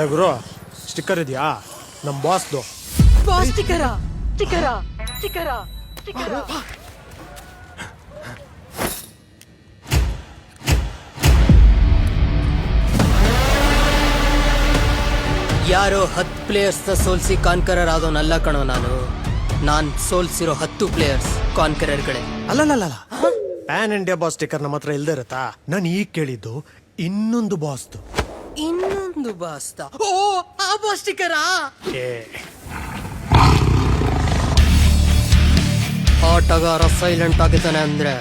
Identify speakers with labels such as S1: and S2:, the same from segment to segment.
S1: ಏ ಗುರು, ಸ್ಟಿಕ್ಕರ್ ಇದೆಯಾ? ನಮ್ಮ ಬಾಸ್ದು.
S2: ಬಾಸ್ ಸ್ಟಿಕ್ಕರ ಸ್ಟಿಕ್ಕರ ಸ್ಟಿಕ್ಕರ ಸ್ಟಿಕ್ಕರ.
S3: ಯಾರೋ 10 ಪ್ಲೇಯರ್ಸ್ನ ಸೋಲ್ಸಿ ಕಾನ್ಕರರ್ ಆಗೋನಲ್ಲ ಕಣೋ ನಾನ್ ಸೋಲ್ಸಿರೋ 10 ಪ್ಲೇಯರ್ಸ್ ಕಾನ್ಕರರ್ಗಳೇ.
S1: ಅಲ್ಲಲ್ಲ, ಪ್ಯಾನ್ ಇಂಡಿಯಾ ಬಾಸ್ ಸ್ಟಿಕ್ಕರ್ ನಮ್ಮ ಹತ್ರ ಇಲ್ದೇ ಇರತ್ತಾ? ನಾನು ಈಗ ಕೇಳಿದ್ದು ಇನ್ನೊಂದು ಬಾಸ್ದು.
S3: ಇನ್ನೊಂದು ಬಾಸ್ತ? ಓ, ಆ ಬಾಸ್ ಸ್ಟಿಕ್ಕರಾ?
S1: ಏ
S3: ಆಟಗಾರ ಸೈಲೆಂಟ್ ಆಗಿದ್ದಾನೆ ಅಂದ್ರೆ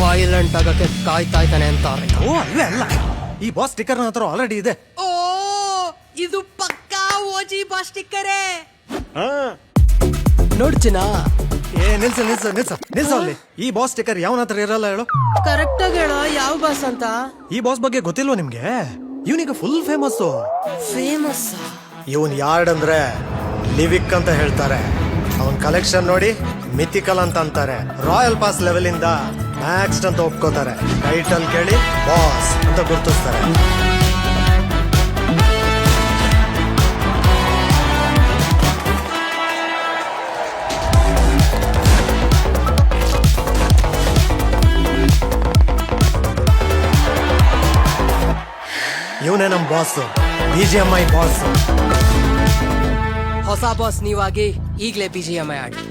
S3: ವೈಲೆಂಟ್ ಆಗಕ್ಕೆ ಕಾಯ್ತಾ ಇದ್ದಾನೆ ಅಂತಾರೆ.
S1: ಓ ಅಲ್ಲ, ಈ ಬಾಸ್ ಸ್ಟಿಕ್ಕರ್ ನನ್ನ ಹತ್ರ ಆಲ್ರೆಡಿ ಇದೆ.
S3: ಓ, ಇದು ಪಕ್ಕಾ ಓಜಿ ಬಾಸ್ ಸ್ಟಿಕ್ಕರೇ. ನೋಡ್ಚಿನ
S1: ಏ ನಿಲ್ಸ ಅಲ್ಲಿ. ಈ ಬಾಸ್ ಸ್ಟಿಕ್ಕರ್ ಯಾವನ ಹತ್ರ ಇರಲ್ಲ ಹೇಳು.
S3: ಕರೆಕ್ಟ್ ಆಗಿ ಹೇಳೋ, ಯಾವ ಬಾಸ್ ಅಂತ?
S1: ಈ ಬಾಸ್ ಬಗ್ಗೆ ಗೊತ್ತಿಲ್ವಾ ನಿಮ್ಗೆ? ಇವನಿಗೆ ಫುಲ್ ಫೇಮಸ್.
S3: ಫೇಮಸ್?
S1: ಇವನ್ ಯಾರ್ಡ್ ಅಂದ್ರೆ ಲಿವಿಕ್ ಅಂತ ಹೇಳ್ತಾರೆ. ಅವನ್ ಕಲೆಕ್ಷನ್ ನೋಡಿ ಮಿಥಿಕಲ್ ಅಂತ ಅಂತಾರೆ. ರಾಯಲ್ ಪಾಸ್ ಲೆವೆಲ್ ಇಂದ ಮ್ಯಾಕ್ಸ್ ಅಂತ ಒಪ್ಕೋತಾರೆ. ಟೈಟಲ್ ಕೇಳಿ ಬಾಸ್ ಅಂತ ಗುರ್ತಿಸ್ತಾರೆ. ಇವನೇ ನಮ್ ಬಾಸ್, BGMI ಬಾಸ್.
S3: ಹೊಸ ಬಾಸ್ ನೀವಾಗಿ ಈಗ್ಲೇ BGMI ಆಡಿ.